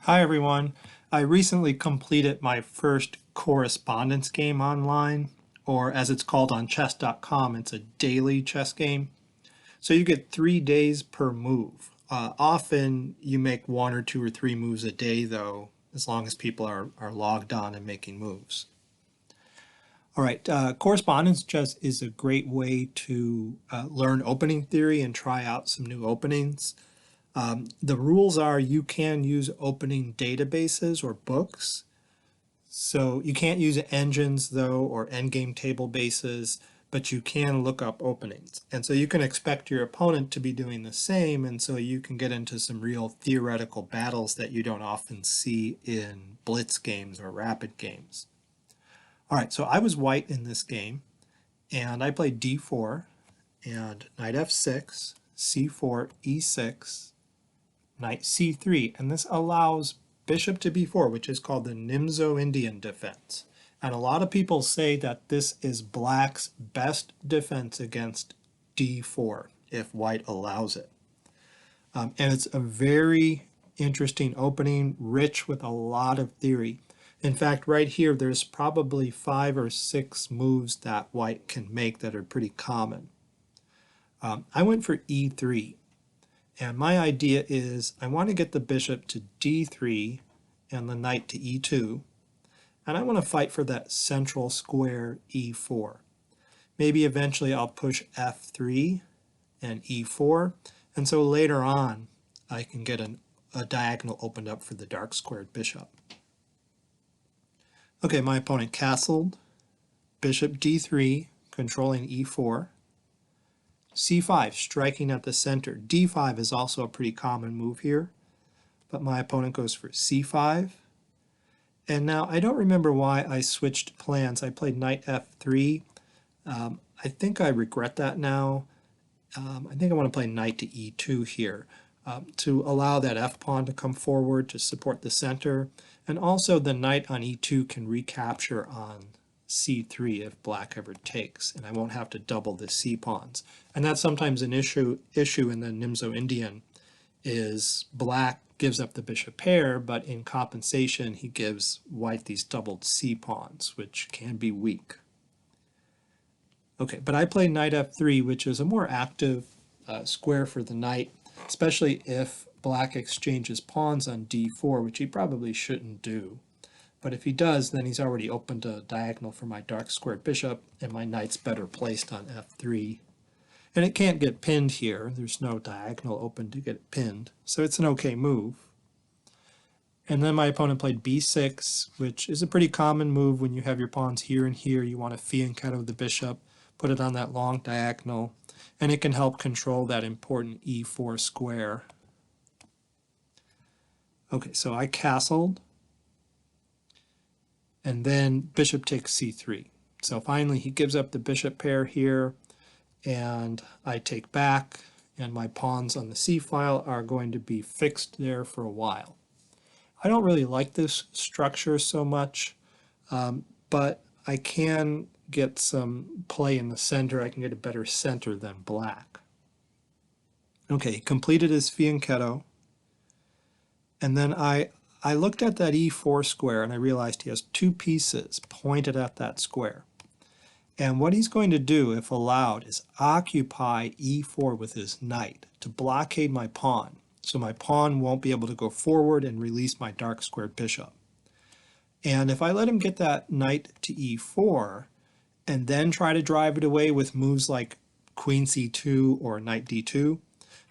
Hi everyone. I recently completed my first correspondence game online, or as it's called on chess.com, it's a daily chess game. So you get 3 days per move. Often you make one or two or three moves a day though, as long as people are logged on and making moves. All right, correspondence chess is a great way to learn opening theory and try out some new openings. The rules are you can use opening databases or books. So you can't use engines though or endgame table bases, but you can look up openings. And so you can expect your opponent to be doing the same, and so you can get into some real theoretical battles that you don't often see in blitz games or rapid games. All right, so I was white in this game, and I played d4 and knight f6, c4, e6, knight c3, and this allows bishop to b4, which is called the Nimzo-Indian defense. And a lot of people say that this is black's best defense against d4 if white allows it. And it's a very interesting opening, rich with a lot of theory. In fact, right here, there's probably 5 or 6 moves that white can make that are pretty common. I went for e3. And my idea is I want to get the bishop to d3 and the knight to e2. And I want to fight for that central square e4. Maybe eventually I'll push f3 and e4. And so later on, I can get a diagonal opened up for the dark squared bishop. Okay, my opponent castled. Bishop d3, controlling e4. c5, striking at the center. d5 is also a pretty common move here, but my opponent goes for c5. And now I don't remember why I switched plans. I played knight f3. I think I regret that now. I think I want to play knight to e2 here to allow that f-pawn to come forward to support the center. And also the knight on e2 can recapture on c3 if black ever takes, and I won't have to double the c-pawns. And that's sometimes an issue in the Nimzo-Indian is black gives up the bishop pair, but in compensation he gives white these doubled c-pawns, which can be weak. Okay, but I play knight f3, which is a more active square for the knight, especially if black exchanges pawns on d4, which he probably shouldn't do. But if he does, then he's already opened a diagonal for my dark squared bishop, and my knight's better placed on f3. And it can't get pinned here. There's no diagonal open to get it pinned, so it's an okay move. And then my opponent played b6, which is a pretty common move when you have your pawns here and here. You want to fianchetto the bishop, put it on that long diagonal, and it can help control that important e4 square. Okay, so I castled. And then bishop takes c3. So finally he gives up the bishop pair here, and I take back, and my pawns on the c-file are going to be fixed there for a while. I don't really like this structure so much, but I can get some play in the center. I can get a better center than black. Okay, he completed his fianchetto, and then I looked at that e4 square and I realized he has 2 pieces pointed at that square. And what he's going to do, if allowed, is occupy e4 with his knight to blockade my pawn. So my pawn won't be able to go forward and release my dark squared bishop. And if I let him get that knight to e4 and then try to drive it away with moves like queen c2 or knight d2,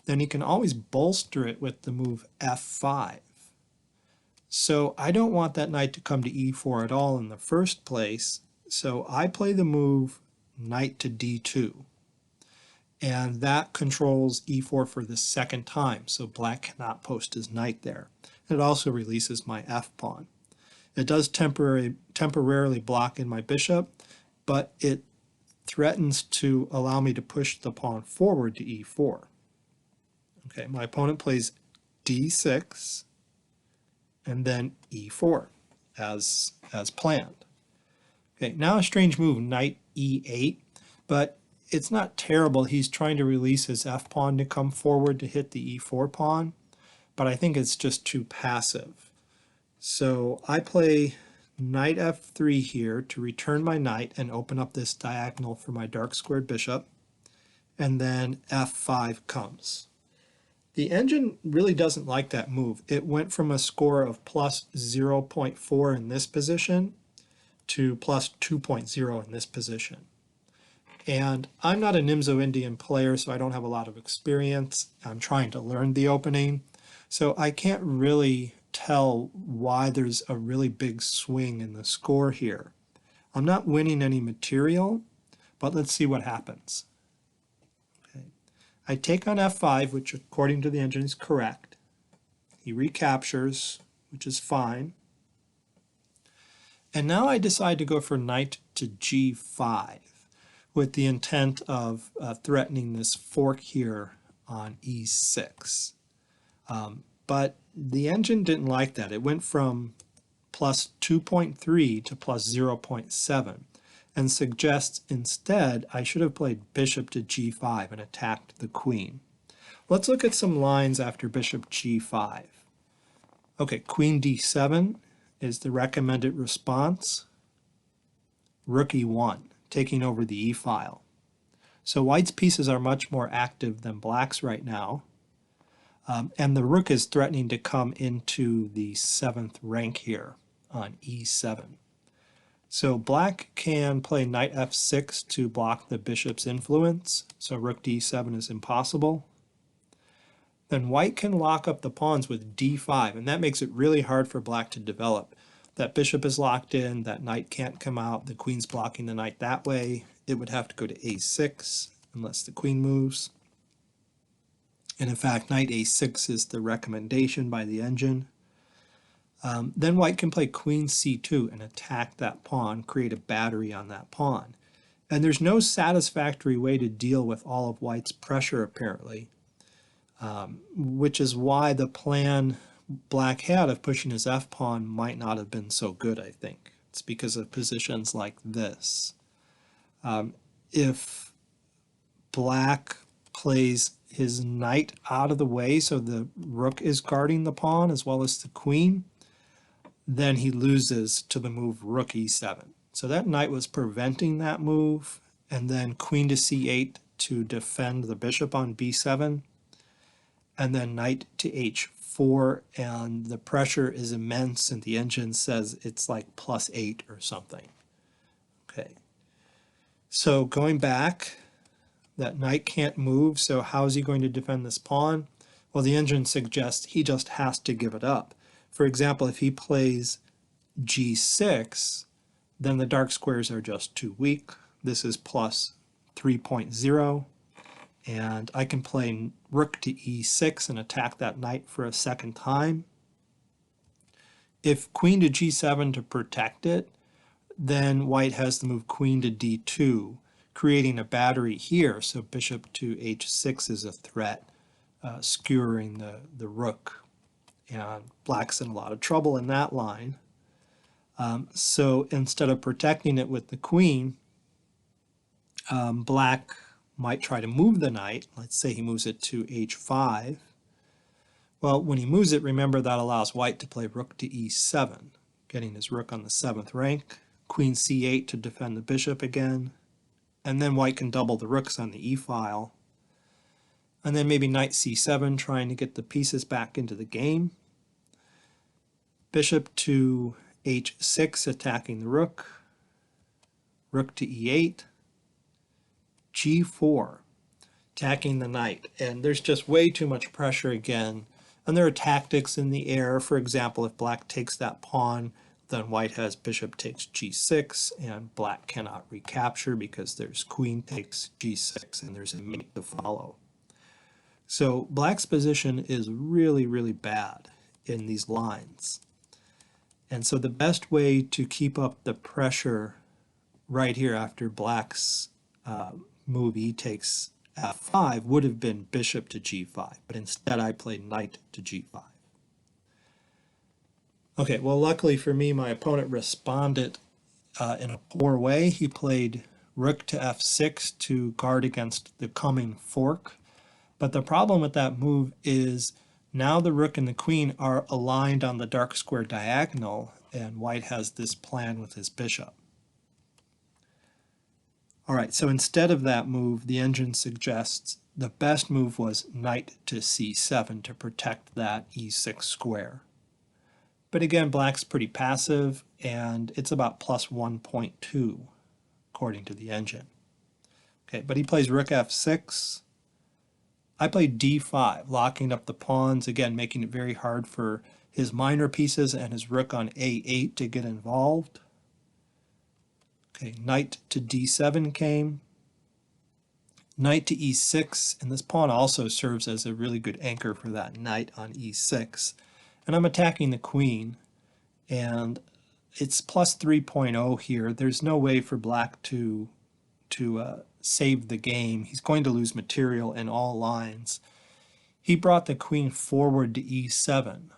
then he can always bolster it with the move f5. So I don't want that knight to come to e4 at all in the first place, so I play the move knight to d2. And that controls e4 for the second time, so black cannot post his knight there. It also releases my f-pawn. It does temporarily block in my bishop, but it threatens to allow me to push the pawn forward to e4. Okay, my opponent plays d6, and then e4 as planned. Okay, now a strange move, knight e8, but it's not terrible. He's trying to release his f-pawn to come forward to hit the e4 pawn, but I think it's just too passive. So I play knight f3 here to return my knight and open up this diagonal for my dark squared bishop, and then f5 comes. The engine really doesn't like that move. It went from a score of plus 0.4 in this position to plus 2.0 in this position. And I'm not a Nimzo-Indian player, so I don't have a lot of experience. I'm trying to learn the opening. So I can't really tell why there's a really big swing in the score here. I'm not winning any material, but let's see what happens. Okay. I take on f5, which according to the engine is correct. He recaptures, which is fine. And now I decide to go for knight to g5 with the intent of threatening this fork here on e6. But the engine didn't like that. It went from plus 2.3 to plus 0.7 and suggests instead I should have played bishop to g5 and attacked the queen. Let's look at some lines after bishop g5. Okay, queen d7 is the recommended response. Rook e1, taking over the e-file. So white's pieces are much more active than black's right now. And the rook is threatening to come into the 7th rank here on e7. So black can play knight f6 to block the bishop's influence. So rook d7 is impossible. Then white can lock up the pawns with d5, and that makes it really hard for black to develop. That bishop is locked in, that knight can't come out, the queen's blocking the knight that way. It would have to go to a6 unless the queen moves. And in fact, knight a6 is the recommendation by the engine. Then white can play queen c2 and attack that pawn, create a battery on that pawn. And there's no satisfactory way to deal with all of white's pressure, apparently, which is why the plan black had of pushing his f-pawn might not have been so good, I think. It's because of positions like this. If black plays his knight out of the way so the rook is guarding the pawn as well as the queen, then he loses to the move rook e7. So that knight was preventing that move, and then queen to c8 to defend the bishop on b7, and then knight to h4, and the pressure is immense, and the engine says it's like +8 or something. Okay, so going back, that knight can't move, so how is he going to defend this pawn? Well, the engine suggests he just has to give it up. For example, if he plays g6, then the dark squares are just too weak. This is plus 3.0, and I can play rook to e6 and attack that knight for a second time. If queen to g7 to protect it, then white has to move queen to d2, creating a battery here, so bishop to h6 is a threat, skewering the rook. And black's in a lot of trouble in that line. So instead of protecting it with the queen, black might try to move the knight. Let's say he moves it to h5. Well, when he moves it, remember that allows white to play rook to e7, getting his rook on the 7th rank, queen c8 to defend the bishop again, and then white can double the rooks on the e-file. And then maybe knight c7, trying to get the pieces back into the game. Bishop to h6, attacking the rook. Rook to e8. g4, attacking the knight. And there's just way too much pressure again. And there are tactics in the air. For example, if black takes that pawn, then white has bishop takes g6, and black cannot recapture because there's queen takes g6, and there's a mate to follow. So black's position is really, really bad in these lines. And so the best way to keep up the pressure right here after black's move e takes f5 would have been bishop to g5, but instead I played knight to g5. Okay, well, luckily for me, my opponent responded in a poor way. He played rook to f6 to guard against the coming fork. But the problem with that move is Now the rook and the queen are aligned on the dark square diagonal, and white has this plan with his bishop. All right, so instead of that move, the engine suggests the best move was knight to c7 to protect that e6 square. But again, black's pretty passive, and it's about plus 1.2, according to the engine. Okay, but he plays rook f6. I played d5, locking up the pawns, again, making it very hard for his minor pieces and his rook on a8 to get involved. Okay, knight to d7 came. Knight to e6, and this pawn also serves as a really good anchor for that knight on e6. And I'm attacking the queen, and it's plus 3.0 here. There's no way for black to save the game. He's going to lose material in all lines. He brought the queen forward to e7.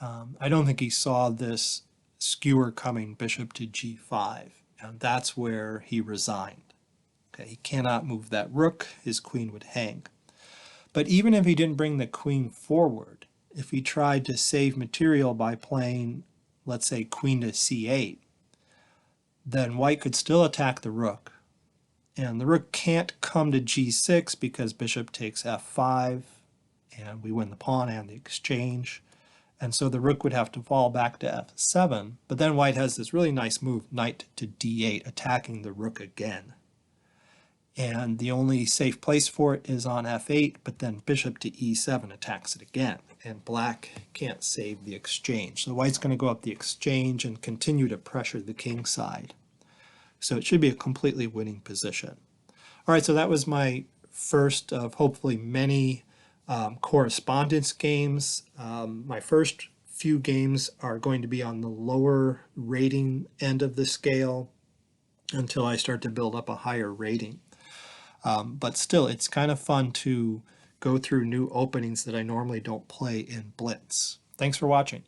I don't think he saw this skewer coming, bishop to g5, and that's where he resigned. Okay, he cannot move that rook. His queen would hang. But even if he didn't bring the queen forward, if he tried to save material by playing, let's say, queen to c8, then white could still attack the rook. And the rook can't come to g6 because bishop takes f5, and we win the pawn and the exchange. And so the rook would have to fall back to f7, but then white has this really nice move, knight to d8, attacking the rook again. And the only safe place for it is on f8, but then bishop to e7 attacks it again, and black can't save the exchange. So white's going to go up the exchange and continue to pressure the king side. So it should be a completely winning position. All right, so that was my first of hopefully many correspondence games. My first few games are going to be on the lower rating end of the scale until I start to build up a higher rating. But still, it's kind of fun to go through new openings that I normally don't play in Blitz. Thanks for watching.